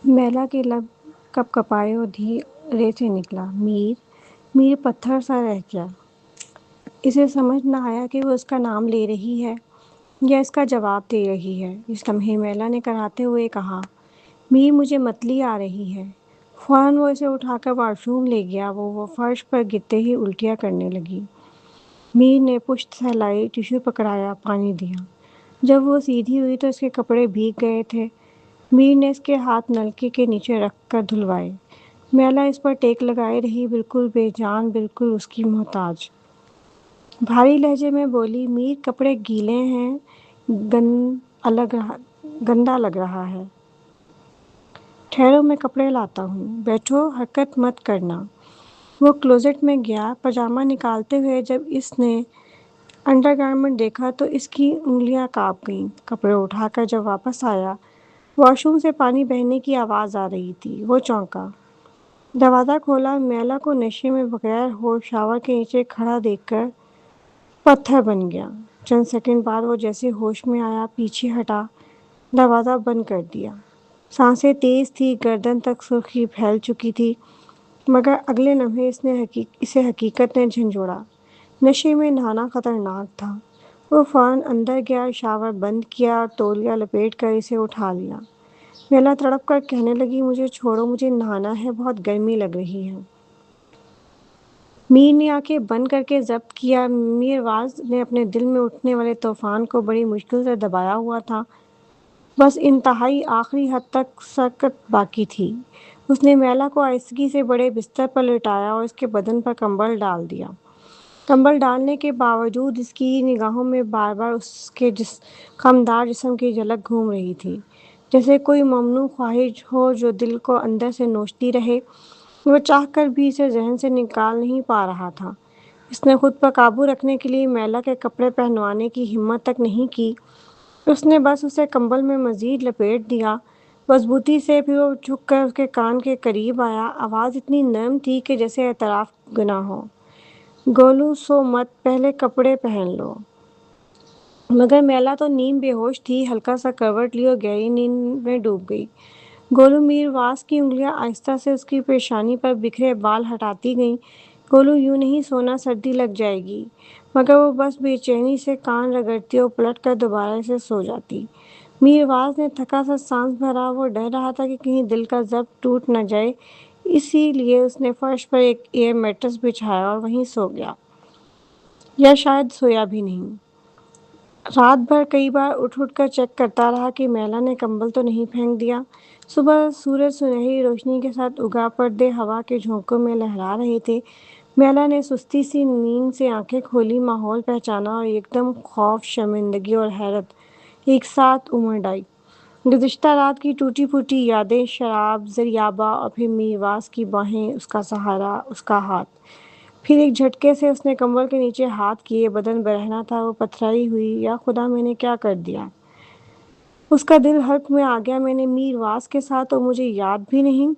میلا کے لب کپ کپائے اور دھیرے سے نکلا، میر پتھر سا رہ گیا۔ اسے سمجھ نہ آیا کہ وہ اس کا نام لے رہی ہے یا اس کا جواب دے رہی ہے۔ اس لمحے میلا نے کراتے ہوئے کہا، میر مجھے متلی آ رہی ہے۔ فوراً وہ اسے اٹھا کر واش روم لے گیا۔ وہ فرش پر گرتے ہی الٹیاں کرنے لگی۔ میر نے پشت سہلائی، ٹیشو پکڑایا، پانی دیا۔ جب وہ سیدھی ہوئی تو اس کے کپڑے بھیگ گئے تھے۔ میر نے اس کے ہاتھ نلکے کے نیچے رکھ کر دھلوائے۔ میلا اس پر ٹیک لگائے رہی، بالکل بے جان، بالکل اس کی محتاج۔ بھاری لہجے میں بولی، میر کپڑے گیلے ہیں، گندا لگ رہا ہے۔ ٹھہرو، میں کپڑے لاتا ہوں۔ بیٹھو، حرکت مت کرنا۔ وہ کلوزٹ میں گیا۔ پاجامہ نکالتے ہوئے جب اس نے انڈر گارمنٹ دیکھا تو اس کی انگلیاں کانپ گئیں۔ کپڑے اٹھا کر جب واپس آیا، واش روم سے پانی بہنے کی آواز آ رہی تھی۔ وہ چونکا۔ دروازہ کھولا۔ میلا کو نشے میں بغیر ہوش شاور کے نیچے کھڑا دیکھ کر پتھر بن گیا۔ چند سیکنڈ بعد وہ جیسے ہوش میں آیا، پیچھے ہٹا، دروازہ بند کر دیا۔ سانسیں تیز تھیں، گردن تک سرخی پھیل چکی تھی، مگر اگلے لمحے اسے حقیقت نے جھنجھوڑا۔ نشے میں نہانا خطرناک تھا۔ وہ فوراً اندر گیا، شاور بند کیا اور تولیہ لپیٹ کر اسے اٹھا لیا۔ میلا تڑپ کر کہنے لگی، مجھے چھوڑو، مجھے نہانا ہے، بہت گرمی لگ رہی ہے۔ میر نے آنکھیں بند کر کے ضبط کیا۔ میرواز نے اپنے دل میں اٹھنے والے طوفان کو بڑی مشکل سے دبایا ہوا تھا۔ بس انتہائی آخری حد تک سکت باقی تھی۔ اس نے میلا کو آہستگی سے بڑے بستر پر لٹایا اور اس کے بدن پر کمبل ڈال دیا۔ کمبل ڈالنے کے باوجود اس کی نگاہوں میں بار بار اس کے خمدار جسم کی جھلک گھوم رہی تھی، جیسے کوئی ممنوع خواہش ہو جو دل کو اندر سے نوچتی رہے۔ وہ چاہ کر بھی اسے ذہن سے نکال نہیں پا رہا تھا۔ اس نے خود پر قابو رکھنے کے لیے میلا کے کپڑے پہنوانے کی ہمت تک نہیں کی۔ اس نے بس اسے کمبل میں مزید لپیٹ دیا، مضبوطی سے۔ پھر وہ جھک کر اس کے کان کے قریب آیا۔ آواز اتنی نرم تھی کہ جیسے اعتراف گناہ ہو۔ گولو، سو مت، پہلے کپڑے پہن لو۔ مگر میلا تو نیم بے ہوش تھی، ہلکا سا کروٹ لی اور گہری نیند میں ڈوب گئی۔ گولو، میرواز کی انگلیاں آہستہ سے اس کی پیشانی پر بکھرے بال ہٹاتی گئیں۔ گولو، یوں نہیں سونا، سردی لگ جائے گی۔ مگر وہ بس بے چینی سے کان رگڑتی اور پلٹ کر دوبارہ سے سو جاتی۔ میرواز نے تھکا سا سانس بھرا۔ وہ ڈر رہا تھا کہ کہیں دل کا ضبط ٹوٹ نہ جائے، اسی لیے اس نے فرش پر ایک ایئر میٹرس بچھایا اور وہیں سو گیا، یا شاید سویا بھی نہیں۔ رات بھر کئی بار اٹھ کر چیک کرتا رہا کہ میلا نے کمبل تو نہیں پھینک دیا۔ صبح سورج سنہری روشنی کے ساتھ اگا، پردے ہوا کے جھونکوں میں لہرا رہے تھے۔ میلا نے سستی سی نیند سے آنکھیں کھولی، ماحول پہچانا اور ایک دم خوف، شرمندگی اور حیرت ایک ساتھ امڑ آئی۔ گزشتہ رات کی ٹوٹی پھوٹی یادیں، شراب، زریابہ، اور پھر میرواز کی باہیں، اس کا سہارا، اس کا ہاتھ۔ پھر ایک جھٹکے سے اس نے کمبل کے نیچے ہاتھ کیے، بدن برہنہ تھا۔ وہ پتھرائی ہوئی، یا خدا، میں نے کیا کر دیا؟ اس کا دل حلق میں آ گیا۔ میں نے میرواز کے ساتھ، اور مجھے یاد بھی نہیں۔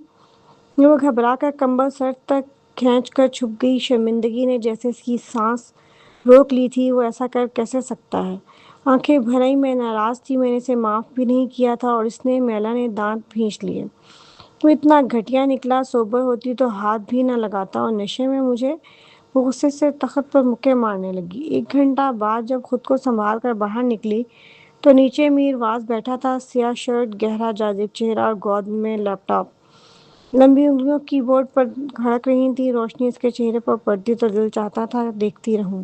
وہ گھبرا کر کمبل سر تک کھینچ کر چھپ گئی۔ شرمندگی نے جیسے اس کی سانس روک لی تھی۔ وہ ایسا کر کیسے سکتا ہے؟ آنکھیں بھر آئیں۔ میں ناراض تھی، میں نے اسے معاف بھی نہیں کیا تھا، اور اس نے، میلا نے دانت بھینچ لیے۔ وہ اتنا گھٹیا نکلا، سوبر ہوتی تو ہاتھ بھی نہ لگاتا، اور نشے میں مجھے۔ وہ غصے سے تخت پر مکے مارنے لگی۔ 1 گھنٹہ بعد جب خود کو سنبھال کر باہر نکلی تو نیچے میرواز بیٹھا تھا، سیاہ شرٹ، گہرا جاذب چہرہ اور گود میں لیپ ٹاپ۔ لمبی انگلیاں کی بورڈ پر کھڑک رہی تھیں۔ روشنی اس کے چہرے پر پڑتی تو دل چاہتا تھا دیکھتی رہوں۔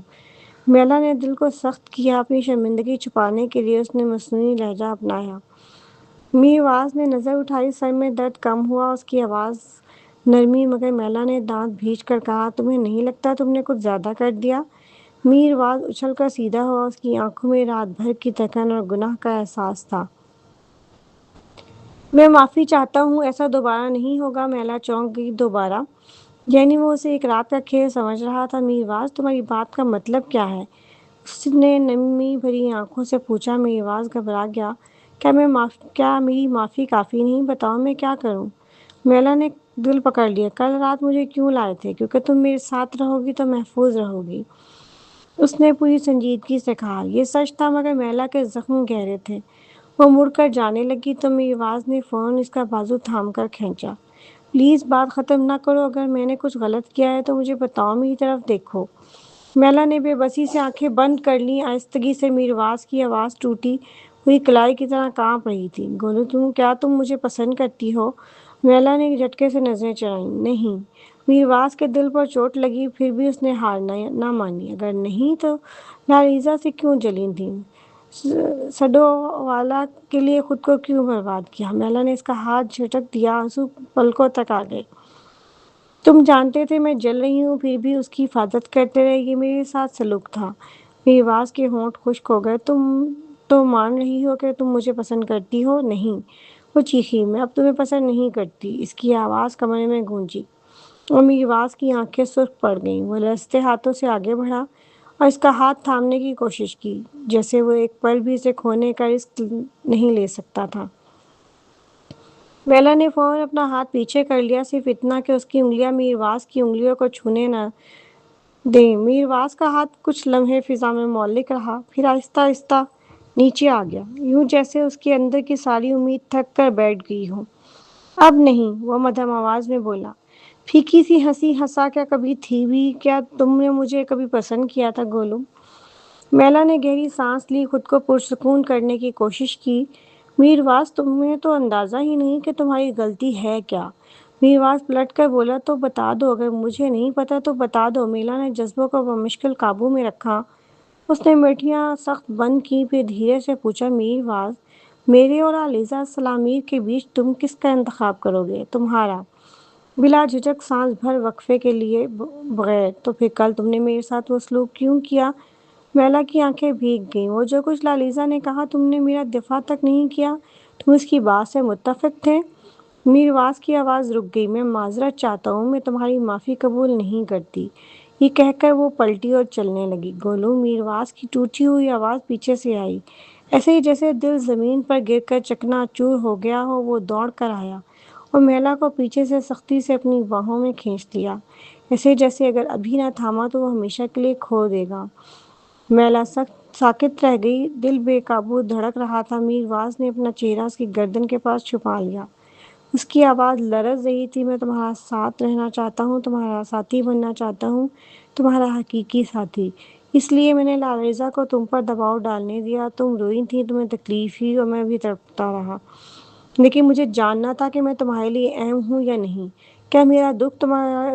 میلا نے دل کو سخت کیا۔ اپنی شرمندگی چھپانے کے لیے اس نے مصنوعی لہجہ اپنایا۔ میرواز نے نظر اٹھائی۔ سر میں درد کم ہوا، اس کی آواز نرمی، مگر میلا نے دانت بھینچ کر کہا، تمہیں نہیں لگتا تم نے کچھ زیادہ کر دیا؟ میرواز اچھل کر سیدھا ہوا۔ اس کی آنکھوں میں رات بھر کی تھکن اور گناہ کا احساس تھا۔ میں معافی چاہتا ہوں، ایسا دوبارہ نہیں ہوگا۔ میلا چونک گئی۔ دوبارہ؟ یعنی وہ اسے ایک رات کا کھیل سمجھ رہا تھا۔ میرواز، تمہاری بات کا مطلب کیا ہے؟ اس نے نمی بھری آنکھوں سے پوچھا۔ میرواز گھبرا گیا۔ کیا میری معافی کافی نہیں؟ بتاؤ میں کیا کروں؟ میلا نے دل پکڑ لیا۔ کل رات مجھے کیوں لائے تھے؟ کیونکہ تم میرے ساتھ رہو گی تو محفوظ رہو گی، اس نے پوری سنجیدگی سے کہا۔ یہ سچ تھا، مگر میلا کے زخم گہرے تھے۔ وہ مڑ کر جانے لگی تو میرواز نے فوراً اس کا بازو تھام کر کھینچا۔ پلیز بات ختم نہ کرو، اگر میں نے کچھ غلط کیا ہے تو مجھے بتاؤ، میری طرف دیکھو۔ میلا نے بے بسی سے آنکھیں بند کر لیں، آہستگی سے میرواز کی آواز ٹوٹی ہوئی کلائی کی طرح کانپ رہی تھی۔ گولو کیا تم مجھے پسند کرتی ہو؟ میلا نے ایک جھٹکے سے نظریں چرائیں۔ نہیں۔ میرواز کے دل پر چوٹ لگی، پھر بھی اس نے ہار نہ مانی۔ اگر نہیں تو لاریزا سے کیوں جلی تھی؟ سڈووالا کے لیے خود کو کیوں برباد کیا؟ میلا نے اس کا ہاتھ جھٹک دیا، آنسو پلکوں تک آ گئے۔ تم جانتے تھے میں جل رہی ہوں، پھر بھی اس کی حفاظت کرتے رہے، یہ میرے ساتھ سلوک تھا۔ میرواز کے ہونٹ خشک ہو گئے۔ تم تو مان رہی ہو کہ تم مجھے پسند کرتی ہو؟ نہیں، وہ چیخی، میں اب تمہیں پسند نہیں کرتی۔ اس کی آواز کمرے میں گونجی اور میرواز کی آنکھیں سرخ پڑ گئیں۔ وہ لرزتے ہاتھوں سے آگے بڑھا اور اس کا ہاتھ تھامنے کی کوشش کی، جیسے وہ ایک پل بھی اسے کھونے کا رسک نہیں لے سکتا تھا۔ میلا نے فوراً اپنا ہاتھ پیچھے کر لیا، صرف اتنا کہ اس کی انگلیاں میرواز کی انگلیوں کو چھونے نہ دیں۔ میرواز کا ہاتھ کچھ لمحے فضا میں معلق رہا، پھر آہستہ آہستہ نیچے آ گیا، یوں جیسے اس کے اندر کی ساری امید تھک کر بیٹھ گئی ہو۔ اب نہیں، وہ مدھم آواز میں بولا۔ پھیکی سی ہنسی ہنسا، کیا کبھی تھی بھی؟ کیا تم نے مجھے کبھی پسند کیا تھا گولو؟ میلا نے گہری سانس لی، خود کو پرسکون کرنے کی کوشش کی۔ میرواز تمہیں تو اندازہ ہی نہیں کہ تمہاری غلطی ہے کیا۔ میرواز پلٹ کر بولا، تو بتا دو، اگر مجھے نہیں پتا تو بتا دو۔ میلا نے جذبوں کو بمشکل قابو میں رکھا، اس نے میٹھیاں سخت بند کی، پھر دھیرے سے پوچھا، میرواز، میرے اور علیزہ سلامیر کے بیچ تم کس کا انتخاب کرو گے؟ تمہارا؟ بلا جھجک سانس بھر وقفے کے لیے بغیر، تو پھر کل تم نے میرے ساتھ وہ سلوک کیوں کیا؟ میلا کی آنکھیں بھیگ گئیں۔ وہ جو کچھ لالیزا نے کہا، تم نے میرا دفاع تک نہیں کیا، تم اس کی بات سے متفق تھے؟ میرواز کی آواز رک گئی۔ میں معذرت چاہتا ہوں، میں تمہاری معافی قبول نہیں کرتی۔ یہ کہہ کر وہ پلٹی اور چلنے لگی۔ گولو، میرواز کی ٹوٹی ہوئی آواز پیچھے سے آئی، ایسے ہی جیسے دل زمین پر گر کر چکنا چور ہو گیا ہو۔ وہ دوڑ کر آیا اور میلا کو پیچھے سے سختی سے اپنی باہوں میں کھینچ لیا، ایسے جیسے اگر ابھی نہ تھاما تو وہ ہمیشہ کے لیے کھو دے گا۔ میلا ساکت رہ گئی، دل بے قابو دھڑک رہا تھا۔ میرواز نے اپنا چہرہ اس کی گردن کے پاس چھپا لیا، اس کی آواز لرز رہی تھی، میں تمہارا ساتھ رہنا چاہتا ہوں، تمہارا ساتھی بننا چاہتا ہوں، تمہارا حقیقی ساتھی۔ اس لیے میں نے لاریزا کو تم پر دباؤ ڈالنے دیا، تم روئی تھی، تمہیں تکلیف ہوئی اور میں بھی تڑپتا رہا، لیکن مجھے جاننا تھا کہ میں تمہارے لیے اہم ہوں یا نہیں، کیا میرا دکھ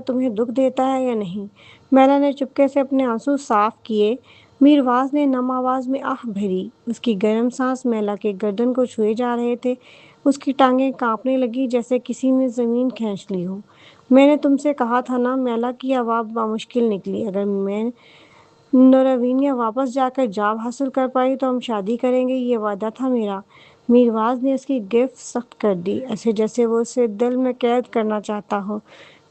تمہیں دکھ دیتا ہے یا نہیں۔ میلا نے چپکے سے اپنے آنسو صاف کیے۔ میرواز نے نم آواز میں آہ بھری، اس کی گرم سانس میلا کے گردن کو چھوئے جا رہے تھے، اس کی ٹانگیں کانپنے لگی جیسے کسی نے زمین کھینچ لی ہو۔ میں نے تم سے کہا تھا نا، میلا کی آواز بامشکل نکلی، اگر میں نوروینیا واپس جا کر جاب حاصل کر پائی تو ہم شادی کریں گے، یہ وعدہ تھا میرا۔ میرواز نے اس کی گرفت سخت کر دی، ایسے جیسے وہ اسے دل میں قید کرنا چاہتا ہو۔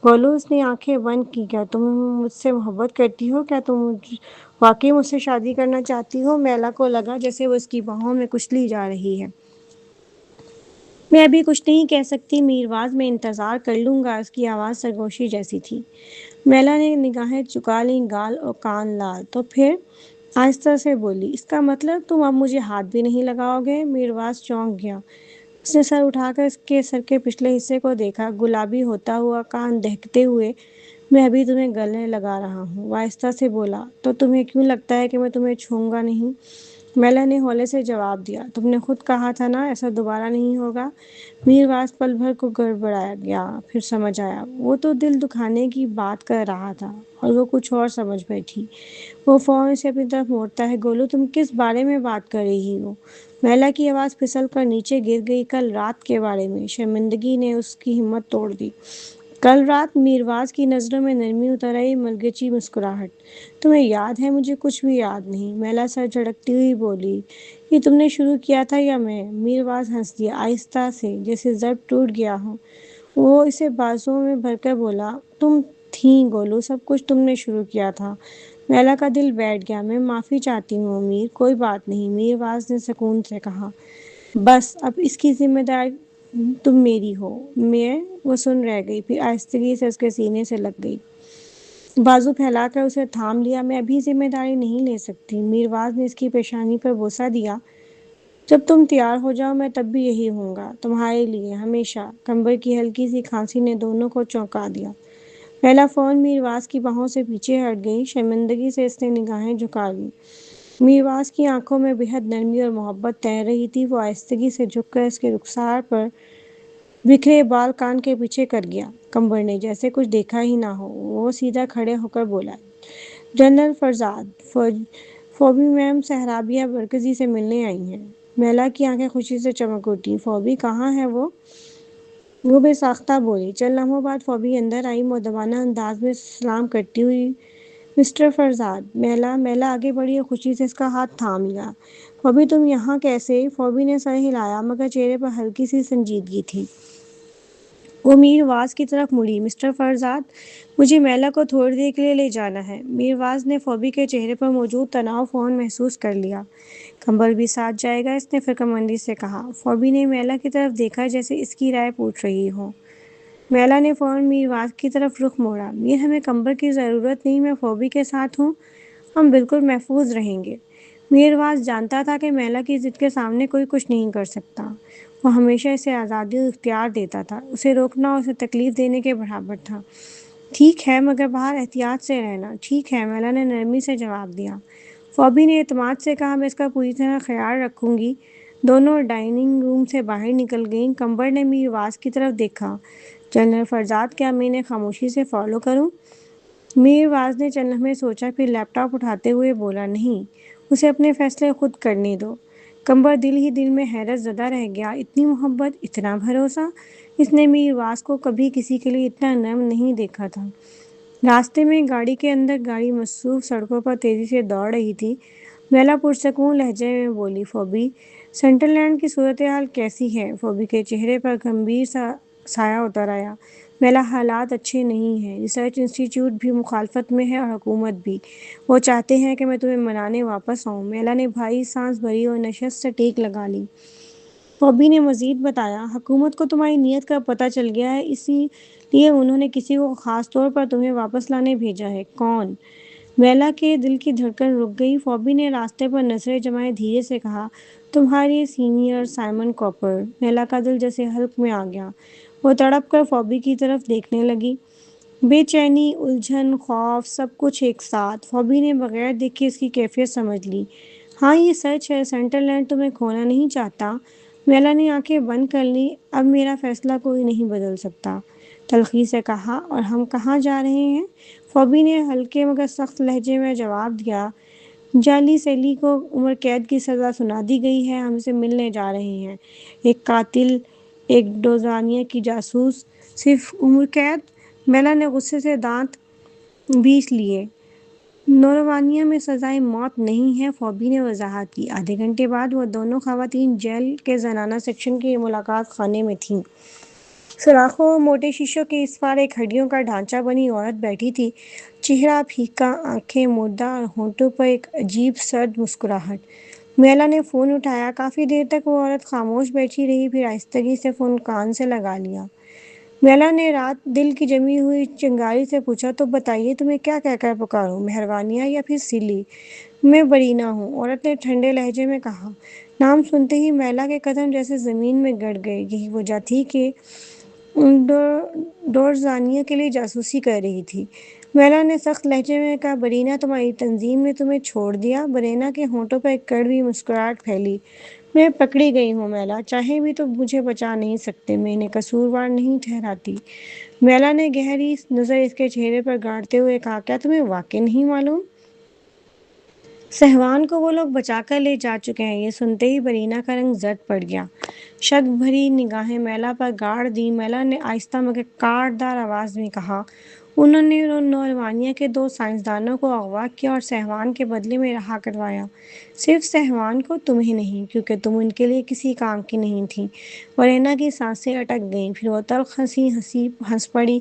گولو، اس نے آنکھیں بند کی، کیا تم مجھ سے محبت کرتی ہو؟ کیا تم واقعی مجھ سے شادی کرنا چاہتی ہو؟ میلا کو لگا جیسے وہ اس کی باہوں میں کچلی جا رہی ہے۔ میں ابھی کچھ نہیں کہہ سکتی میرواز، میں انتظار کر لوں گا، اس کی آواز سرگوشی جیسی تھی۔ میلا نے نگاہیں چکا لیں، گال اور کان لال، تو پھر آہستہ سے بولی، اس کا مطلب تم اب مجھے ہاتھ بھی نہیں لگاؤ گے؟ میرواز چونک گیا، اس نے سر اٹھا کر اس کے سر کے پچھلے حصے کو دیکھا، گلابی ہوتا ہوا، کان دہکتے ہوئے۔ میں ابھی تمہیں گلے لگا رہا ہوں، وہ آہستہ سے بولا، تو تمہیں کیوں لگتا ہے کہ میں تمہیں چھوؤں گا نہیں؟ میلا نے ہولے سے جواب دیا، تم نے خود کہا تھا نا، ایسا دوبارہ نہیں ہوگا۔ میرواز پل بھر کو گڑبڑا گیا، پھر سمجھ آیا، وہ تو دل دکھانے کی بات کر رہا تھا اور وہ کچھ اور سمجھ بیٹھی۔ وہ فوراً سے اپنی طرف موڑتا ہے، گولو، تم کس بارے میں بات کر رہی ہو؟ میلا کی آواز پھسل کر نیچے گر گئی، کل رات کے بارے میں۔ شرمندگی نے اس کی ہمت توڑ دی۔ کل رات؟ میرواز کی نظروں میں نرمی اتر آئی، مرگچی مسکراہٹ۔ تمہیں یاد ہے؟ مجھے کچھ بھی یاد نہیں، میلا سر جھٹکتی ہوئی بولی۔ یہ تم نے شروع کیا تھا یا میں؟ میرواز ہنس دیا، آہستہ سے، جیسے ضرب ٹوٹ گیا ہو۔ وہ اسے بازوؤں میں بھر کر بولا، تم تھیں گولو، سب کچھ تم نے شروع کیا تھا۔ میلا کا دل بیٹھ گیا۔ میں معافی چاہتی ہوں امیر، کوئی بات نہیں، میرواز نے سکون سے کہا، بس اب اس کی ذمہ داری تم میری ہو۔ وہ سن رہ گئی، پھر آہستگی سے اس کے سینے سے لگ گئی، بازو پھیلا کر اسے تھام لیا۔ میں ابھی ذمہ داری نہیں لے سکتی۔ میرواز نے اس کی پیشانی پر بوسہ دیا، جب تم تیار ہو جاؤ میں تب بھی یہی ہوں گا، تمہارے لیے ہمیشہ۔ کمبر کی ہلکی سی کھانسی نے دونوں کو چونکا دیا۔ پہلا فون میرواز کی باہوں سے پیچھے ہٹ گئی، شرمندگی سے اس نے نگاہیں جھکا لیں۔ میرواز کی آنکھوں میں بےحد نرمی اور محبت تیر رہی تھی۔ وہ آہستگی سے جھک کر اس کے رخسار پر بکھرے بال کان کے پیچھے کر گیا۔ کمبر نے جیسے کچھ دیکھا ہی نہ ہو، وہ سیدھا کھڑے ہو کر بولا، جنرل فرزاد، فوبی میم سہرابیہ برکزئی سے ملنے آئی ہیں۔ میلا کی آنکھیں خوشی سے چمک اٹھیں۔ فوبی کہاں ہے وہ؟ وہ بے ساختہ بولی۔ چند لمحوں بعد فوبی اندر آئی، مؤدبانہ انداز میں سلام کرتی ہوئی۔ مسٹر فرزاد۔ میلا آگے بڑھی اور خوشی سے اس کا ہاتھ تھام لیا۔ فوبی تم یہاں کیسے؟ فوبی نے سر ہلایا مگر چہرے پر ہلکی سی سنجیدگی تھی۔ وہ میرواز کی طرف مڑی۔ مسٹر فرزاد، مجھے میلا کو تھوڑی دیر کے لیے لے جانا ہے۔ میرواز نے فوبی کے چہرے پر موجود تناؤ فوراً محسوس کر لیا۔ کمبر بھی ساتھ جائے گا؟ اس نے فکرمندی سے کہا۔ فوبی نے میلا کی طرف دیکھا جیسے اس کی رائے پوچھ رہی ہو۔ میلا نے فوراً میرواز کی طرف رخ موڑا۔ میر، ہمیں کمبر کی ضرورت نہیں، میں فوبی کے ساتھ ہوں، ہم بالکل محفوظ رہیں گے۔ میرواز جانتا تھا کہ میلا کی ضد کے سامنے کوئی کچھ نہیں کر سکتا۔ وہ ہمیشہ اسے آزادی اور اختیار دیتا تھا، اسے روکنا اسے تکلیف دینے کے برابر تھا۔ ٹھیک ہے، مگر باہر احتیاط سے رہنا۔ ٹھیک ہے، میلا نے نرمی سے جواب دیا۔ فوبی نے اعتماد سے کہا، میں اس کا پوری طرح خیال رکھوں گی۔ دونوں ڈائننگ روم سے باہر نکل گئیں۔ کمبر نے میرواز کی طرف دیکھا۔ جنرل فرزاد، کیا میں انہیں خاموشی سے فالو کروں؟ میرواز نے چند لمحے سوچا، پھر لیپ ٹاپ اٹھاتے ہوئے بولا، نہیں، اسے اپنے فیصلے خود کرنے دو۔ کمبر دل ہی دل میں حیرت زدہ رہ گیا۔ اتنی محبت، اتنا بھروسہ! اس نے میرواز کو کبھی کسی کے لیے اتنا نرم نہیں دیکھا تھا۔ راستے میں گاڑی کے اندر گاڑی مصروف سڑکوں پر تیزی سے دوڑ رہی تھی۔ میلا پرسکون لہجے میں بولی، فوبی، سنٹرل لینڈ کی صورتحال کیسی ہے؟ فوبی کے چہرے پر گمبھیر سا سایہ اتر آیا۔ میلا، حالات اچھے نہیں ہیں۔ ریسرچ انسٹی ٹیوٹ بھی مخالفت میں ہے اور حکومت بھی۔ وہ چاہتے ہیں کہ میں تمہیں منانے واپس آؤں۔ میلا نے بھاری سانس بھری اور نشست سے ٹیک لگا لی۔ فوبی نے مزید بتایا، حکومت کو تمہاری نیت کا پتہ چل گیا ہے، اسی لیے انہوں نے کسی کو خاص طور پر تمہیں واپس لانے بھیجا ہے۔ کون؟ میلا کے دل کی دھڑکن رک گئی۔ فوبی نے راستے پر نظریں جمائے دھیرے سے کہا، تمہاری سینئر سائمن کوپر۔ میلا کا دل جیسے حلق میں آ گیا۔ وہ تڑپ کر فوبی کی طرف دیکھنے لگی۔ بے چینی، الجھن، خوف، سب کچھ ایک ساتھ۔ فوبی نے بغیر دیکھے اس کی کیفیت سمجھ لی۔ ہاں، یہ سچ ہے، سنٹرل لینڈ تمہیں کھونا نہیں چاہتا۔ میلا نے آنکھیں بند کر لیں۔ اب میرا فیصلہ کوئی نہیں بدل سکتا، تلخی سے کہا۔ اور ہم کہاں جا رہے ہیں؟ فوبی نے ہلکے مگر سخت لہجے میں جواب دیا، جعلی سیلی کو عمر قید کی سزا سنا دی گئی ہے، ہم اسے ملنے جا رہے ہیں۔ ایک قاتل، ایک ڈوزانیہ کی جاسوس، صرف عمر قید؟ میلا نے غصے سے دانت بیچ لیے۔ نوروانیہ میں سزائے موت نہیں ہے، فوبی نے وضاحت کی۔ آدھے گھنٹے بعد وہ دونوں خواتین جیل کے زنانہ سیکشن کے ملاقات خانے میں تھیں۔ سوراخوں اور موٹے شیشوں کے اس پار ایک ہڈیوں کا ڈھانچہ بنی عورت بیٹھی تھی، چہرہ پھیکا، آنکھیں مردہ اور ہونٹوں پر ایک عجیب سرد مسکراہٹ۔ میلا نے فون اٹھایا۔ کافی دیر تک وہ عورت خاموش بیٹھی رہی، پھر آہستگی سے فون کان سے لگا لیا۔ میلا نے رات دل کی جمی ہوئی چنگاری سے پوچھا، تو بتائیے، تمہیں کیا کہہ کر پکاروں، مہروانیہ یا پھر سیلی؟ میں برینا ہوں، عورت نے ٹھنڈے لہجے میں کہا۔ نام سنتے ہی میلا کے قدم جیسے زمین میں گڑ گئے۔ یہی وجہ تھی کہ ڈورزانیہ کے لیے جاسوسی کر رہی تھی۔ میلا نے سخت لہجے میں کہا، برینا، تمہاری تنظیم نے تمہیں چھوڑ دیا؟ برینا کے ہونٹوں پر ایک کڑوی مسکراہٹ پھیلی۔ میں پکڑی گئی ہوں میلا، چاہے بھی تو مجھے بچا نہیں سکتے، میں انہیں قصوروار نہیں ٹھہراتی۔ میلا نے گہری نظر اس کے چہرے پر گاڑتے ہوئے کہا، کیا تمہیں واقعی نہیں معلوم؟ سہوان کو وہ لوگ بچا کر لے جا چکے ہیں۔ یہ سنتے ہی برینا کا رنگ زرد پڑ گیا۔ شک بھری نگاہیں میلا پر گاڑ دیں۔ میلا نے آہستہ مگر کاٹ دار آواز میں کہا، انہوں نے نوروانیہ کے 2 سائنسدانوں کو اغوا کیا اور سہوان کے بدلے میں رہا کروایا۔ صرف سہوان کو، تمہیں نہیں، کیونکہ تم ان کے لیے کسی کام کی نہیں تھیں۔ برینا کی سانسیں اٹک گئیں، پھر وہ تلخ ہنس پڑی۔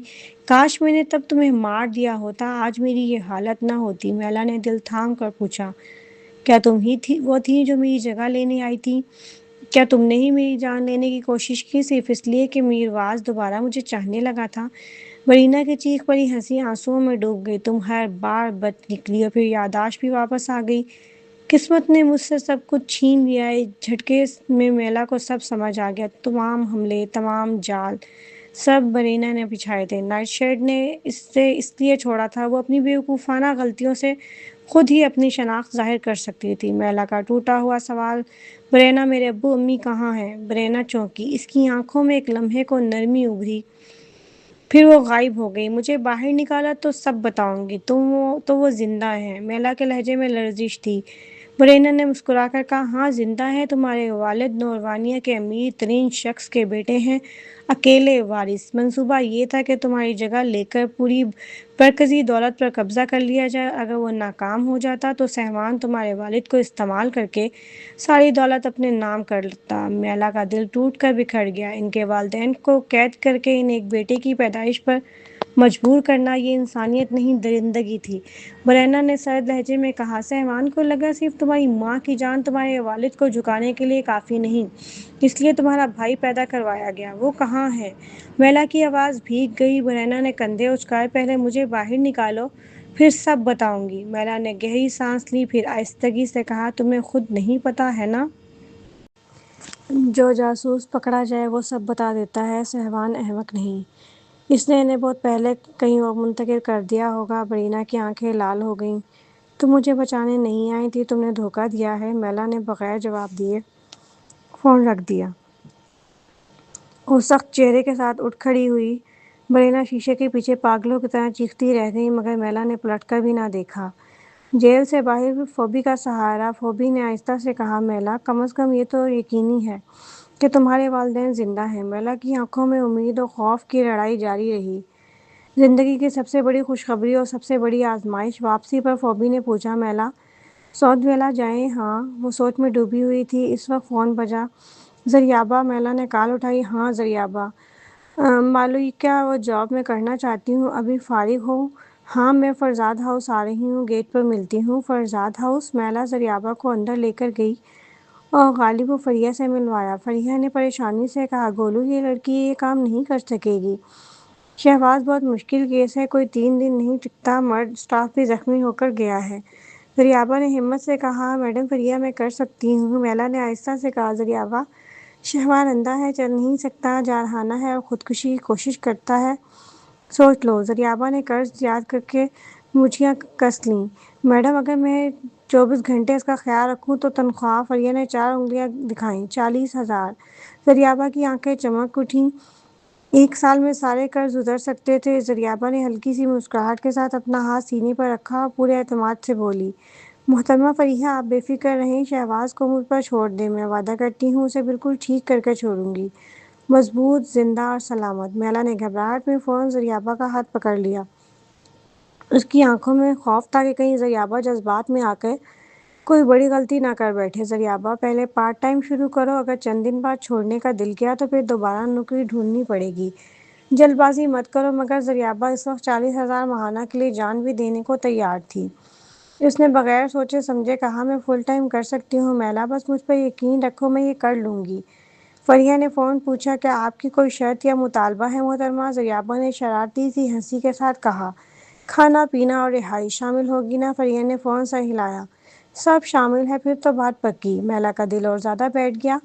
کاش میں نے تب تمہیں مار دیا ہوتا، آج میری یہ حالت نہ ہوتی۔ میلا نے دل تھام کر پوچھا، کیا تم ہی وہ تھی جو میری جگہ لینے آئی تھی؟ کیا تم نے ہی میری جان لینے کی کوشش کی، صرف اس لیے کہ میرواز دوبارہ مجھے چاہنے لگا تھا؟ برینا کی چیخ بھری ہنسی آنسوؤں میں ڈوب گئی۔ تم ہر بار بد نکلی اور پھر یادداشت بھی واپس آ گئی۔ قسمت نے مجھ سے سب کچھ چھین لیا۔ ایک جھٹکے میں میلا کو سب سمجھ آ گیا۔ تمام حملے، تمام جال، سب برینا نے بچھائے تھے۔ نائٹ شیڈ نے اسے اس لیے چھوڑا تھا، وہ اپنی بیوقوفانہ غلطیوں سے خود ہی اپنی شناخت ظاہر کر سکتی تھی۔ میلا کا ٹوٹا ہوا سوال، برینا میرے ابو امی کہاں ہیں؟ برینا چونکی، اس کی آنکھوں میں ایک لمحے کو نرمی ابھری، پھر وہ غائب ہو گئی۔ مجھے باہر نکالا تو سب بتاؤں گی، تو وہ زندہ ہے۔ میلا کے لہجے میں لرزش تھی۔ برینا نے مسکرا کر کہا، ہاں زندہ ہے۔ تمہارے والد نوروانیہ کے امیر ترین شخص کے بیٹے ہیں، اکیلے وارث۔ منصوبہ یہ تھا کہ تمہاری جگہ لے کر پوری مرکزی دولت پر قبضہ کر لیا جائے۔ اگر وہ ناکام ہو جاتا تو سہوان تمہارے والد کو استعمال کر کے ساری دولت اپنے نام کر لیتا۔ میلا کا دل ٹوٹ کر بکھر گیا۔ ان کے والدین کو قید کر کے انہیں ایک بیٹے کی پیدائش پر مجبور کرنا، یہ انسانیت نہیں درندگی تھی۔ برینا نے سرد لہجے میں کہا، سہوان کو لگا صرف تمہاری ماں کی جان تمہارے والد کو جھکانے کے لیے کافی نہیں، اس لیے تمہارا بھائی پیدا کروایا گیا۔ وہ کہاں ہے؟ میلا کی آواز بھیگ گئی۔ برینا نے کندھے اچکائے، پہلے مجھے باہر نکالو، پھر سب بتاؤں گی۔ میلا نے گہری سانس لی، پھر آہستگی سے کہا، تمہیں خود نہیں پتا ہے نا؟ جو جاسوس پکڑا جائے وہ سب بتا دیتا ہے۔ سہوان احمق نہیں، اس نے انہیں بہت پہلے کہیں اور منتقل کر دیا ہوگا۔ برینا کی آنکھیں لال ہو گئیں۔ تم مجھے بچانے نہیں آئی تھی، تم نے دھوکہ دیا ہے۔ میلا نے بغیر جواب دیے فون رکھ دیا۔ وہ سخت چہرے کے ساتھ اٹھ کھڑی ہوئی۔ برینا شیشے کے پیچھے پاگلوں کی طرح چیختی رہ گئی، مگر میلا نے پلٹ کر بھی نہ دیکھا۔ جیل سے باہر فوبی کا سہارا۔ فوبی نے آہستہ سے کہا، میلا، کم از کم یہ تو یقینی ہے کہ تمہارے والدین زندہ ہیں۔ میلا کی آنکھوں میں امید و خوف کی لڑائی جاری رہی۔ زندگی کی سب سے بڑی خوشخبری اور سب سے بڑی آزمائش۔ واپسی پر فوبی نے پوچھا، میلا، سعود ویلا جائیں؟ ہاں۔ وہ سوچ میں ڈوبی ہوئی تھی۔ اس وقت فون بجا۔ زریابہ؟ میلا نے کال اٹھائی۔ ہاں زریابہ، مالویکا، وہ جاب میں کرنا چاہتی ہوں۔ ابھی فارغ ہو؟ ہاں، میں فرزاد ہاؤس آ رہی ہوں، گیٹ پر ملتی ہوں۔ فرزاد ہاؤس؟ میلا زریابہ کو اندر لے کر گئی اور غالب و فریہ سے ملوایا۔ فریہ نے پریشانی سے کہا، گولو، یہ لڑکی یہ کام نہیں کر سکے گی۔ شہباز، بہت مشکل کیس ہے، کوئی 3 دن نہیں ٹکتا، مرد سٹاف بھی زخمی ہو کر گیا ہے۔ زریابہ نے ہمت سے کہا، میڈم فریہ، میں کر سکتی ہوں۔ میلا نے آہستہ سے کہا، زریابہ، شہباز اندھا ہے، چل نہیں سکتا، جارحانہ ہے اور خودکشی کی کوشش کرتا ہے، سوچ لو۔ زریابہ نے قرض یاد کر کے مٹھیاں کس لیں۔ میڈم، اگر میں 24 گھنٹے اس کا خیال رکھوں تو تنخواہ؟ فریہ نے 4 انگلیاں دکھائیں۔ 40,000۔ زریابہ کی آنکھیں چمک اٹھیں۔ 1 سال میں سارے قرض اتر سکتے تھے۔ زریابہ نے ہلکی سی مسکراہٹ کے ساتھ اپنا ہاتھ سینے پر رکھا اور پورے اعتماد سے بولی، محترمہ فریہ، آپ بے فکر رہیں، شہباز کو مجھ پر چھوڑ دیں، میں وعدہ کرتی ہوں اسے بالکل ٹھیک کر کے چھوڑوں گی، مضبوط، زندہ اور سلامت۔ میلا نے گھبراہٹ میں فوراً زریابہ کا ہاتھ پکڑ لیا۔ اس کی آنکھوں میں خوف تھا کہ کہیں زریابہ جذبات میں آ کر کوئی بڑی غلطی نہ کر بیٹھے۔ زریابہ، پہلے پارٹ ٹائم شروع کرو، اگر چند دن بعد چھوڑنے کا دل کیا تو پھر دوبارہ نوکری ڈھونڈنی پڑے گی۔ جلد بازی مت کرو۔ مگر زریابہ اس وقت 40,000 ماہانہ کے لیے جان بھی دینے کو تیار تھی۔ اس نے بغیر سوچے سمجھے کہا، میں فل ٹائم کر سکتی ہوں میلا، بس مجھ پر یقین رکھو، میں یہ کر لوں گی۔ فریہ نے فوراً پوچھا، کیا آپ کی کوئی شرط یا مطالبہ ہے محترمہ؟ زریابہ نے شرارتی سی ہنسی کے ساتھ کہا، کھانا پینا اور رہائش شامل ہوگی نا؟ فریہ نے فوراً سر ہلایا، سب شامل ہے، پھر تو بات پکی۔ میلا کا دل اور زیادہ بیٹھ گیا۔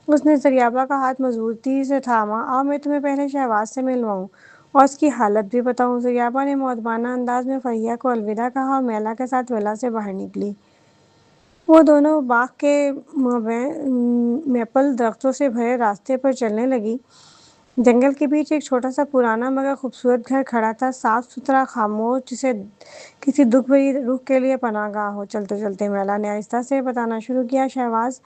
اس نے زریابہ کا ہاتھ مضبوطی سے تھاما، آؤ میں تمہیں پہلے شہباز سے ملواؤں اور اس کی حالت بھی بتاؤں۔ زریابہ نے مؤدبانہ انداز میں فریہ کو الوداع کہا اور میلا کے ساتھ ویلا سے باہر نکلی۔ وہ دونوں باغ کے مابین میپل درختوں سے بھرے راستے پر چلنے لگی۔ جنگل کے بیچ ایک چھوٹا سا پرانا مگر خوبصورت گھر کھڑا تھا، صاف ستھرا، خاموش، جسے کسی دکھ بھری روح کے لیے پناہ گاہ ہو۔ چلتے چلتے میلا نے آہستہ سے بتانا شروع کیا، شہباز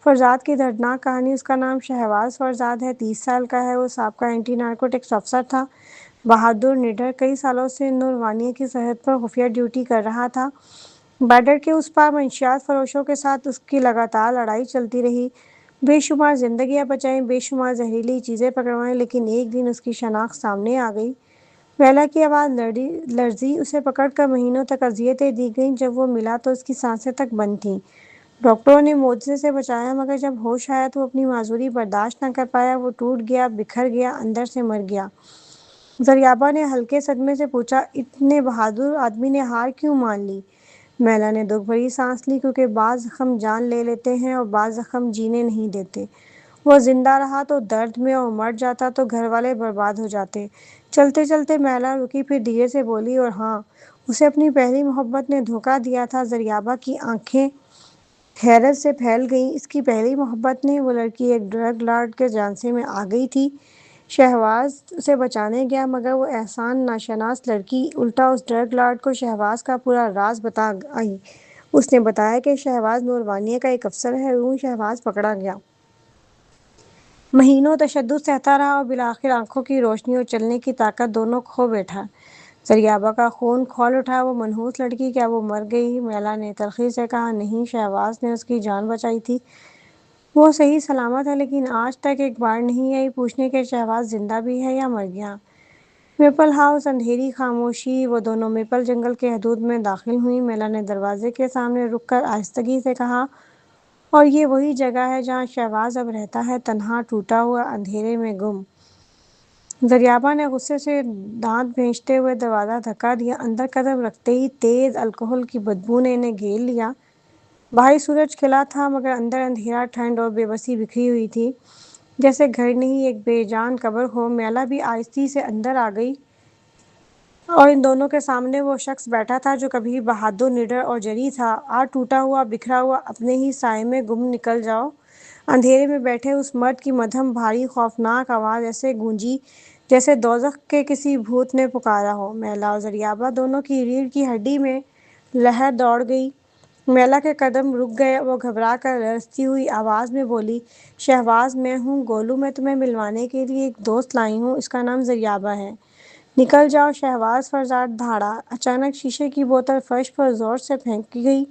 فرزاد کی دردناک کہانی۔ اس کا نام شہباز فرزاد ہے، 30 سال کا ہے، وہ سابقہ اینٹی نارکوٹکس افسر تھا، بہادر، نڈر، کئی سالوں سے نوروانیہ کی سرحد پر خفیہ ڈیوٹی کر رہا تھا۔ بارڈر کے اس پار منشیات فروشوں کے ساتھ اس کی لگاتار لڑائی چلتی رہی، بے شمار زندگیاں بچائیں، بے شمار زہریلی چیزیں پکڑوائیں، لیکن ایک دن اس کی شناخت سامنے آ گئی۔ ویلا کی آواز لرزی، اسے پکڑ کر مہینوں تک اذیتیں دی گئیں، جب وہ ملا تو اس کی سانسیں تک بند تھیں۔ ڈاکٹروں نے معجزے سے بچایا، مگر جب ہوش آیا تو وہ اپنی معذوری برداشت نہ کر پایا، وہ ٹوٹ گیا، بکھر گیا، اندر سے مر گیا۔ زریابہ نے ہلکے صدمے سے پوچھا، اتنے بہادر آدمی نے ہار کیوں مان لی؟ میلا نے دکھ بھری سانس لی، کیونکہ بعض زخم جان لے لیتے ہیں اور بعض زخم جینے نہیں دیتے۔ وہ زندہ رہا تو درد میں اور مر جاتا تو گھر والے برباد ہو جاتے۔ چلتے چلتے میلا رکی، پھر دھیرے سے بولی، اور ہاں، اسے اپنی پہلی محبت نے دھوکہ دیا تھا۔ زریابہ کی آنکھیں حیرت سے پھیل گئیں۔ اس کی پہلی محبت نے، وہ لڑکی ایک ڈرگ لارڈ کے جھانسے میں آ گئی تھی۔ شہباز اسے بچانے گیا، مگر وہ احسان ناشناس لڑکی الٹا اس ڈرگ لارڈ کو شہباز کا پورا راز بتا آئی۔ اس نے بتایا کہ شہباز نوربانیہ کا ایک افسر ہے۔ یوں شہباز پکڑا گیا۔ مہینوں تشدد سہتا رہا اور بالآخر آنکھوں کی روشنی اور چلنے کی طاقت دونوں کھو بیٹھا۔ زریابہ کا خون کھول اٹھا۔ وہ منحوس لڑکی، کیا وہ مر گئی؟ میلا نے تلخی سے کہا، نہیں، شہباز نے اس کی جان بچائی تھی۔ وہ صحیح سلامت ہے، لیکن آج تک ایک بار نہیں آئی پوچھنے کہ شہباز زندہ بھی ہے یا مر گیا۔ میپل ہاؤس، اندھیری خاموشی۔ وہ دونوں میپل جنگل کے حدود میں داخل ہوئیں۔ میلا نے دروازے کے سامنے رک کر آہستگی سے کہا، اور یہ وہی جگہ ہے جہاں شہباز اب رہتا ہے، تنہا، ٹوٹا ہوا، اندھیرے میں گم۔ زریابہ نے غصے سے دانت بھینچتے ہوئے دروازہ دھکا دیا۔ اندر قدم رکھتے ہی تیز الکحل کی بدبو نے انہیں گھیر لیا۔ باہر سورج کھلا تھا، مگر اندر اندھیرا، ٹھنڈ اور بے بسی بکھری ہوئی تھی، جیسے گھر نہیں، ایک بے جان قبر ہو۔ میلا بھی آہستی سے اندر آ گئی، اور ان دونوں کے سامنے وہ شخص بیٹھا تھا جو کبھی بہادر، نڈر اور جری تھا، آج ٹوٹا ہوا، بکھرا ہوا، اپنے ہی سائے میں گم۔ نکل جاؤ۔ اندھیرے میں بیٹھے اس مرد کی مدھم، بھاری، خوفناک آواز ایسے گونجی جیسے دوزخ کے کسی بھوت نے پکارا ہو۔ میلا اور زریابہ دونوں کی ریڑھ کی ہڈی میں لہر دوڑ گئی۔ میلا کے قدم رک گئے۔ وہ گھبرا کر لرزتی ہوئی آواز میں بولی، شہباز، میں ہوں گولو۔ میں تمہیں ملوانے کے لیے ایک دوست لائی ہوں، اس کا نام زریابہ ہے۔ نکل جاؤ۔ شہباز فرزاد دھاڑا۔ اچانک شیشے کی بوتل فرش پر زور سے پھینکی گئی۔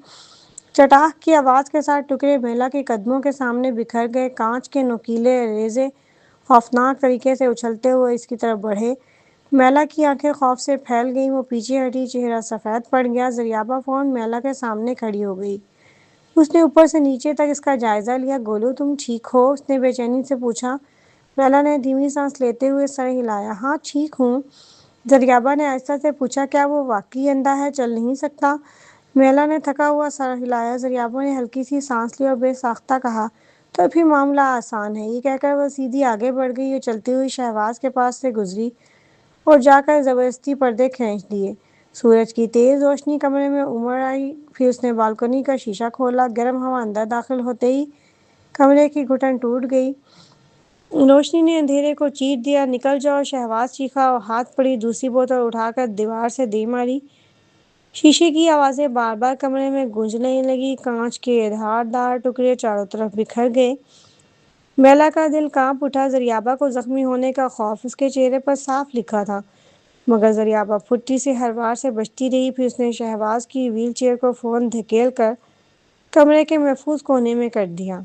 چٹاخ کی آواز کے ساتھ ٹکڑے میلا کے قدموں کے سامنے بکھر گئے۔ کانچ کے نوکیلے ریزے خوفناک طریقے سے اچھلتے ہوئے اس کی طرف بڑھے۔ میلا کی آنکھیں خوف سے پھیل گئیں۔ وہ پیچھے ہٹی، چہرہ سفید پڑ گیا۔ زریابہ فوراً میلا کے سامنے کھڑی ہو گئی۔ اس نے اوپر سے نیچے تک اس کا جائزہ لیا۔ گولو، تم ٹھیک ہو؟ اس نے بے چینی سے پوچھا۔ میلا نے دھیمی سانس لیتے ہوئے سر ہلایا۔ ہاں، ٹھیک ہوں۔ زریابہ نے آہستہ سے پوچھا، کیا وہ واقعی اندھا ہے، چل نہیں سکتا؟ میلا نے تھکا ہوا سر ہلایا۔ زریابہ نے ہلکی سی سانس لی اور بے ساختہ کہا، تو پھر معاملہ آسان ہے۔ یہ کہہ کر وہ سیدھی آگے بڑھ گئی اور چلتی ہوئی شہباز کے پاس سے گزری اور جا کر زبردستی پردے کھینچ دیے۔ سورج کی تیز روشنی کمرے میں امڑ آئی۔ پھر اس نے بالکنی کا شیشہ کھولا۔ گرم ہوا اندر داخل ہوتے ہی کمرے کی گھٹن ٹوٹ گئی۔ روشنی نے اندھیرے کو چیر دیا۔ نکل جاؤ، شہباز چیخا اور ہاتھ پڑی دوسری بوتل اٹھا کر دیوار سے دے ماری۔ شیشے کی آوازیں بار بار کمرے میں گونجنے لگیں۔ کانچ کے دھار دار ٹکڑے چاروں طرف بکھر گئے۔ میلا کا دل کانپ اٹھا۔ زریابہ کو زخمی ہونے کا خوف اس کے چہرے پر صاف لکھا تھا، مگر زریابہ پھٹی سے ہر وار سے بچتی رہی۔ پھر اس نے شہباز کی ویل چیئر کو فوراً دھکیل کر کمرے کے محفوظ کونے میں کر دیا۔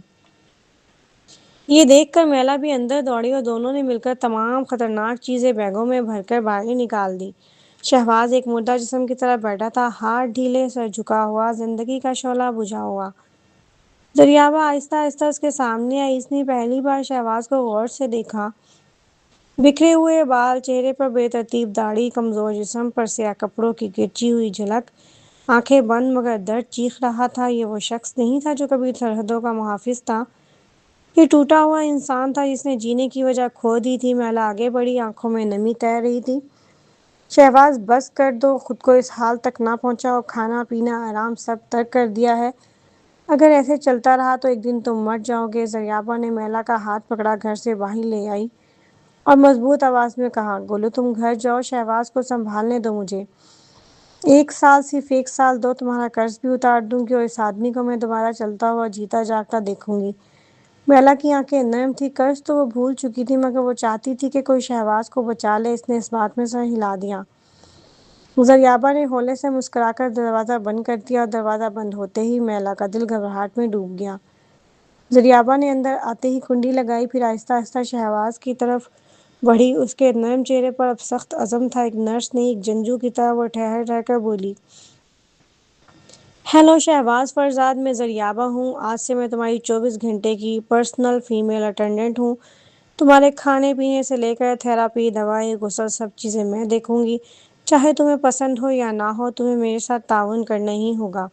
یہ دیکھ کر میلا بھی اندر دوڑی اور دونوں نے مل کر تمام خطرناک چیزیں بیگوں میں بھر کر باہر نکال دیں۔ شہباز ایک مردہ جسم کی طرح بیٹھا تھا، ہاتھ ڈھیلے، سر جھکا ہوا، زندگی کا شعلہ بجھا ہوا۔ زریابہ آہستہ آہستہ اس کے سامنے آئی۔ اس نے پہلی بار شہباز کو غور سے دیکھا۔ بکھرے ہوئے بال، چہرے پر بے ترتیب داڑھی، کمزور جسم پر سیاہ کپڑوں کی گرچی ہوئی جھلک، آنکھیں بند مگر درد چیخ رہا تھا۔ یہ وہ شخص نہیں تھا جو کبھی سرحدوں کا محافظ تھا، یہ ٹوٹا ہوا انسان تھا جس نے جینے کی وجہ کھو دی تھی۔ میلا آگے بڑھی، آنکھوں میں نمی تیر رہی تھی۔ شہباز، بس کر دو، خود کو اس حال تک نہ پہنچاؤ۔ کھانا پینا، آرام سب ترک کر دیا ہے۔ اگر ایسے چلتا رہا تو ایک دن تم مر جاؤ گے۔ زریابہ نے میلا کا ہاتھ پکڑا، گھر سے باہر لے آئی اور مضبوط آواز میں کہا، گولو، تم گھر جاؤ، شہباز کو سنبھالنے دو مجھے۔ 1 سال، صرف 1 سال دو، تمہارا قرض بھی اتار دوں گی اور اس آدمی کو میں دوبارہ چلتا ہوا، جیتا جاگتا دیکھوں گی۔ میلا کی آنکھیں نرم تھیں۔ قرض تو وہ بھول چکی تھی، مگر وہ چاہتی تھی کہ کوئی شہباز کو بچا لے۔ اس نے اس بات میں سر ہلا دیا۔ زریابہ نے ہولے سے مسکرا کر دروازہ بند کر دیا اور دروازہ بند ہوتے ہی میلا کا دل گھبراہٹ میں ڈوب گیا۔ زریابہ نے اندر آتے ہی کنڈی لگائی، پھر آہستہ آہستہ شہباز کی طرف بڑھی۔ اس کے نرم چہرے پر اب سخت عزم تھا، ایک نرس نہیں، ایک جنگجو کی طرح۔ وہ ٹھہر ٹھہر کر بولی، ہیلو شہباز فرزاد، میں زریابہ ہوں۔ آج سے میں تمہاری 24 گھنٹے کی پرسنل فیمیل اٹینڈنٹ ہوں۔ تمہارے کھانے پینے سے لے کر تھراپی، دوائیں، غسل، سب چیزیں میں دیکھوں گی۔ چاہے تمہیں پسند ہو یا نہ ہو، تمہیں میرے ساتھ تعاون کرنا ہی ہوگا۔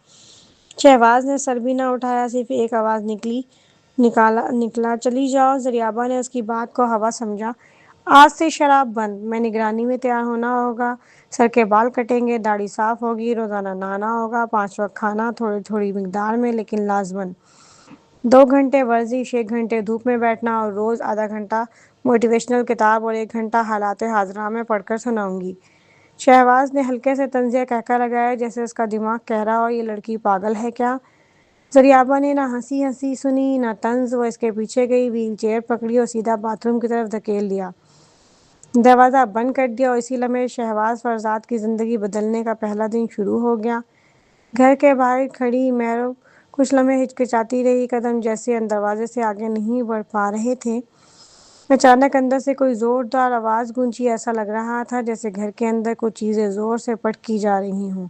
شہباز نے سر بھی نہ اٹھایا، صرف ایک آواز نکلا، چلی جاؤ۔ زریابا نے اس کی بات کو ہوا سمجھا۔ آج سے شراب بند، میں نگرانی میں تیار ہونا ہوگا، سر کے بال کٹیں گے، داڑھی صاف ہوگی، روزانہ نہانا ہوگا، 5 وقت کھانا تھوڑی تھوڑی مقدار میں لیکن لازماً، 2 گھنٹے ورزش، 1 گھنٹے دھوپ میں بیٹھنا اور روز آدھا گھنٹہ موٹیویشنل کتاب اور 1 گھنٹہ حالات حاضرہ میں پڑھ کر سناؤں گی۔ شہباز نے ہلکے سے طنزیہ قہقہہ لگایا، جیسے اس کا دماغ کہہ رہا ہو یہ لڑکی پاگل ہے کیا؟ زریابا نے نہ ہنسی سنی نہ طنز، وہ اس کے پیچھے گئی، وہیل چیئر پکڑی اور سیدھا باتھ روم کی طرف دھکیل دیا، دروازہ بند کر دیا، اور اسی لمحے شہباز فرزاد کی زندگی بدلنے کا پہلا دن شروع ہو گیا۔ گھر کے باہر کھڑی مہرو کچھ لمحے ہچکچاتی رہی، قدم جیسے دروازے سے آگے نہیں بڑھ پا رہے تھے۔ اچانک اندر سے کوئی زوردار آواز گونجی، ایسا لگ رہا تھا جیسے گھر کے اندر کچھ چیزیں زور سے پٹکی جا رہی ہوں۔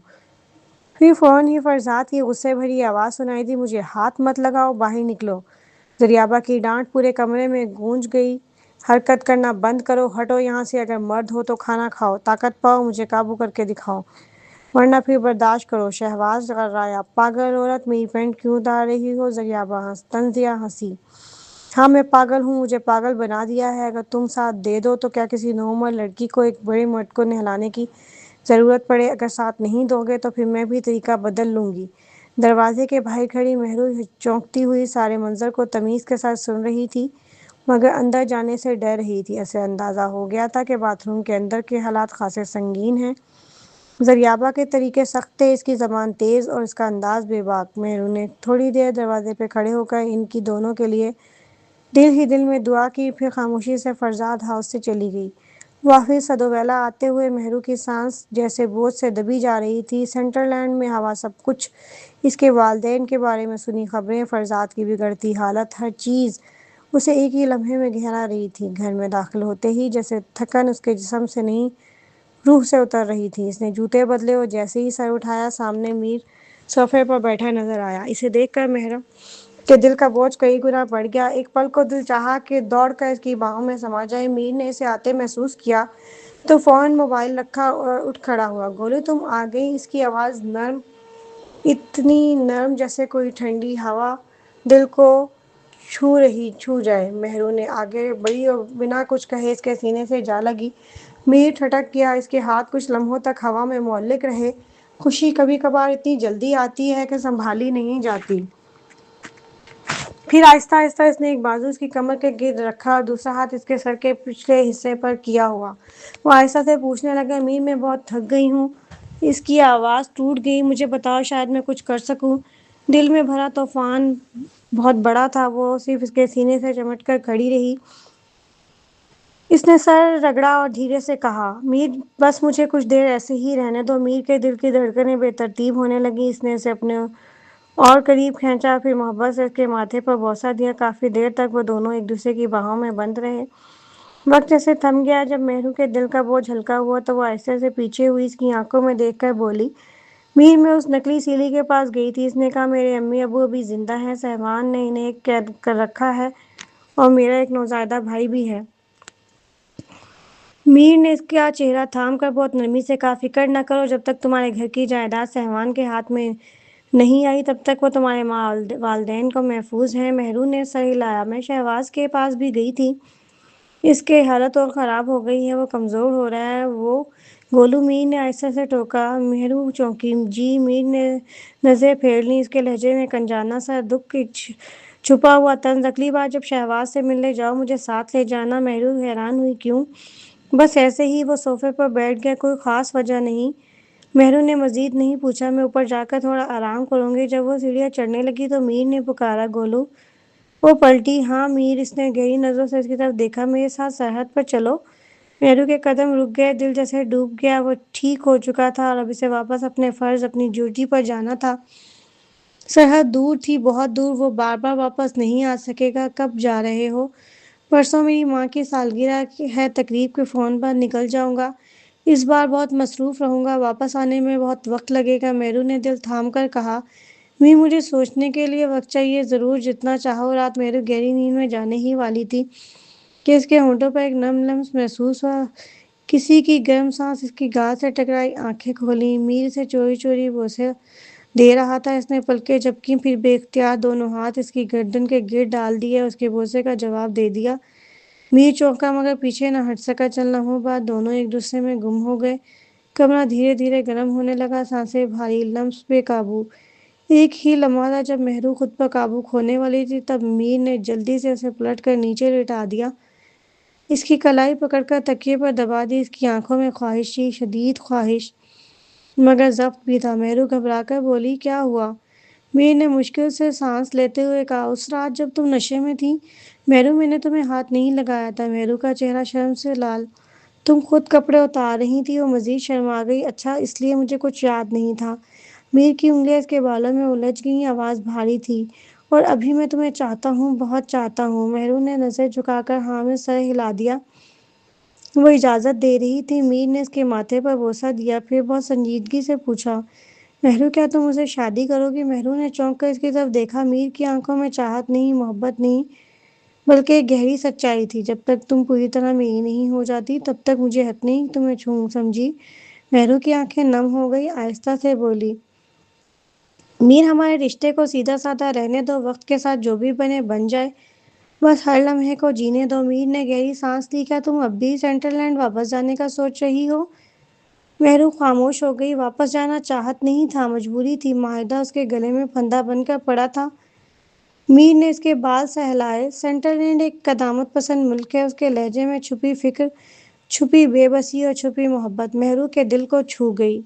پھر فوراً ہی فرزاد کی غصے بھری آواز سنائی دی، مجھے ہاتھ مت لگاؤ، باہر نکلو۔ زریابا کی ڈانٹ پورے کمرے میں گونج گئی، حرکت کرنا بند کرو، ہٹو یہاں سے، اگر مرد ہو تو کھانا کھاؤ، طاقت پاؤ، مجھے قابو کر کے دکھاؤ، ورنہ پھر برداشت کرو۔ شہباز غرایا، پاگل عورت، میری پینٹ کیوں اتار رہی ہو؟ زریابا طنزیہ ہنسی، ہاں میں پاگل ہوں، مجھے پاگل بنا دیا ہے، اگر تم ساتھ دے دو تو کیا کسی نوعمر لڑکی کو ایک بڑے مرد کو نہلانے کی ضرورت پڑے؟ اگر ساتھ نہیں دو گے تو پھر میں بھی طریقہ بدل لوں گی۔ دروازے کے باہر کھڑی مہرو چونکتی ہوئی سارے منظر کو تمیز کے ساتھ سن رہی تھی، مگر اندر جانے سے ڈر رہی تھی۔ اسے اندازہ ہو گیا تھا کہ باتھ روم کے اندر کے حالات خاصے سنگین ہیں۔ زریابا کے طریقے سخت تھے، اس کی زبان تیز اور اس کا انداز بے باک۔ مہرو نے تھوڑی دیر دروازے پہ کھڑے ہو کر ان کی دونوں کے لیے دل ہی دل میں دعا کی، پھر خاموشی سے فرزاد ہاؤس سے چلی گئی۔ واپس سدویلا آتے ہوئے مہرو کی سانس جیسے بوجھ سے دبی جا رہی تھی۔ سنٹر لینڈ میں ہوا، سب کچھ، اس کے والدین کے بارے میں سنی خبریں، فرزاد کی بگڑتی حالت، ہر چیز اسے ایک ہی لمحے میں گھیرا رہی تھی۔ گھر میں داخل ہوتے ہی جیسے تھکن اس کے جسم سے نہیں روح سے اتر رہی تھی۔ اس نے جوتے بدلے اور جیسے ہی سر اٹھایا، سامنے میر صوفے پر بیٹھا نظر آیا۔ اسے دیکھ کر مہرو کے دل کا بوجھ کئی گنا بڑھ گیا۔ ایک پل کو دل چاہا کہ دوڑ کر اس کی باہوں میں سما جائے۔ میر نے اسے آتے محسوس کیا تو فوراً موبائل رکھا اور اٹھ کھڑا ہوا۔ گولو تم آ گئی؟ اس کی آواز نرم، اتنی نرم جیسے کوئی ٹھنڈی ہوا دل کو چھو جائے۔ مہرو نے آگے بڑھی اور بنا کچھ کہے اس کے سینے سے جا لگی۔ میر ٹھٹک گیا، اس کے ہاتھ کچھ لمحوں تک ہوا میں معلق رہے۔ خوشی کبھی کبھار اتنی جلدی آتی ہے کہ سنبھالی نہیں جاتی۔ پھر آہستہ آہستہ اس نے ایک بازو اس کی کمر کے گرد رکھا اور دوسرا ہاتھ اس کے سر کے پچھلے حصے پر کیا ہوا۔ وہ آہستہ سے پوچھنے لگا، میر میں بہت تھک گئی ہوں۔ اس کی آواز ٹوٹ گئی، مجھے بتاؤ، شاید میں کچھ کر سکوں۔ دل میں بھرا طوفان بہت بڑا تھا، وہ صرف اس کے سینے سے چمٹ کر کھڑی رہی۔ اس نے سر رگڑا اور دھیرے سے کہا، میر بس مجھے کچھ دیر ایسے ہی رہنے دو۔ میر کے دل کی دھڑکنیں بے ترتیب ہونے لگیں۔ اس نے اسے اپنے اور قریب کھینچا، پھر محبت سے اس کے ماتھے پر بوسہ دیا۔ کافی دیر تک وہ دونوں ایک دوسرے کی باہوں میں بند رہے۔ وقت جیسے تھم گیا۔ جب مہرو کے دل کا بوجھ ہلکا ہوا تو وہ آہستہ سے پیچھے ہوئی، اس کی آنکھوں میں دیکھ کر بولی، میر میں اس نکلی سیلی کے پاس گئی تھی، اس نے کہا میرے امی ابو ابھی زندہ ہیں، صہبان نے انہیں قید کر رکھا ہے اور میرا ایک نوزائیدہ بھائی بھی ہے۔ میر نے اس کا چہرہ تھام کر بہت نرمی سے کہا، فکر نہ کرو، جب تک تمہارے گھر کی جائیداد صہبان کے ہاتھ میں نہیں آئی تب تک وہ تمہارے والدین کو محفوظ ہیں۔ مہرو نے سر ہلایا، میں شہباز کے پاس بھی گئی تھی، اس کی حالت اور خراب ہو گئی ہے، وہ کمزور ہو رہا ہے۔ وہ گولو، میر نے آہستہ سے ٹوکا۔ مہرو چونکی، جی۔ میر نے نظریں پھیر لیں، اس کے لہجے میں کنجانہ سا دکھ، چھپا ہوا طنز، اگلی بار جب شہباز سے ملنے جاؤ مجھے ساتھ لے جانا۔ مہرو حیران ہوئی، کیوں؟ بس ایسے ہی، وہ صوفے پر بیٹھ گیا، کوئی خاص وجہ نہیں۔ مہرو نے مزید نہیں پوچھا، میں اوپر جا کر تھوڑا آرام کروں گی۔ جب وہ سیڑھیاں چڑھنے لگی تو میر نے پکارا، گولو۔ وہ پلٹی، ہاں میر۔ اس نے گہری نظروں سے اس کی طرف دیکھا، میرے ساتھ سرحد پر چلو۔ مہرو کے قدم رک گئے، دل جیسے ڈوب گیا، وہ ٹھیک ہو چکا تھا اور اب اسے واپس اپنے فرض، اپنی ڈیوٹی پر جانا تھا۔ سرحد دور تھی، بہت دور، وہ بار بار واپس نہیں آ سکے گا۔ کب جا رہے ہو؟ پرسوں میری ماں کی سالگرہ ہے، تقریب کے فوراً بعد نکل جاؤں گا۔ اس بار بہت مصروف رہوں گا، واپس آنے میں بہت وقت لگے گا۔ مہرو نے دل تھام کر کہا، میر مجھے سوچنے کے لیے وقت چاہیے، ضرور، جتنا چاہو۔ رات مہرو گہری نیند میں جانے ہی والی تھی کہ اس کے ہونٹوں پر ایک نرم لمس محسوس ہوا کسی کی گرم سانس اس کی گال سے ٹکرائی، آنکھیں کھولیں۔ میر سے چوری چوری بوسے دے رہا تھا، اس نے پلکیں جھپکیں، پھر بے اختیار دونوں ہاتھ اس کی گردن کے گرد ڈال دیے، اس کے بوسے کا جواب دے دیا۔ میر چونکا مگر پیچھے نہ ہٹ سکا۔ چند لمحوں بعد دونوں ایک دوسرے میں گم ہو گئے۔ کمرہ دھیرے دھیرے گرم ہونے لگا، سانسیں بھاری، لمس بے قابو۔ ایک ہی لمحہ تھا جب مہرو خود پر قابو کھونے والی تھی، تب میر نے جلدی سے اسے پلٹ کر نیچے لٹا دیا، اس کی کلائی پکڑ کر تکیے پر دبا دی۔ اس کی آنکھوں میں خواہش تھی، شدید خواہش، مگر ضبط بھی تھا۔ مہرو گھبرا کر بولی، کیا ہوا؟ میر نے مشکل سے سانس لیتے ہوئے کہا، اس رات جب تم نشے میں تھی مہرو، میں نے تمہیں ہاتھ نہیں لگایا تھا۔ مہرو کا چہرہ شرم سے لال۔ تم خود کپڑے اتار رہی تھی۔ وہ مزید شرما گئی۔ اچھا، اس لیے مجھے کچھ یاد نہیں تھا۔ میر کی انگلیاں اس کے بالوں میں الجھ گئیں، آواز بھاری تھی، اور ابھی میں تمہیں چاہتا ہوں، بہت چاہتا ہوں۔ مہرو نے نظر جھکا کر ہاں میں سر ہلا دیا۔ وہ اجازت دے رہی تھی۔ میر نے اس کے ماتھے پر بوسہ دیا، پھر بہت سنجیدگی سے پوچھا، مہرو، کیا تم مجھ سے شادی کرو گی؟ مہرو نے چونک کر اس کی طرف دیکھا۔ میر کی آنکھوں میں چاہت نہیں، محبت نہیں، بلکہ ایک گہری سچائی تھی۔ جب تک تم پوری طرح میری نہیں ہو جاتی تب تک مجھے حق نہیں تمہیں چھوں، سمجھی؟ مہرو کی آنکھیں نم ہو گئی، آہستہ سے بولی، میر، ہمارے رشتے کو سیدھا سادہ رہنے دو، وقت کے ساتھ جو بھی بنے بن جائے، بس ہر لمحے کو جینے دو۔ میر نے گہری سانس لی۔ کیا تم اب بھی سینٹرل لینڈ واپس جانے کا سوچ رہی ہو؟ مہرو خاموش ہو گئی۔ واپس جانا چاہت نہیں تھا، مجبوری تھی۔ معاہدہ اس کے گلے میں پھندا بن کر پڑا تھا۔ میر نے اس کے بال سہلائے۔ سینٹرل لینڈ ایک قدامت پسند ملک ہے۔ اس کے لہجے میں چھپی فکر، چھپی بے بسی اور چھپی محبت مہرو کے دل کو چھو گئی۔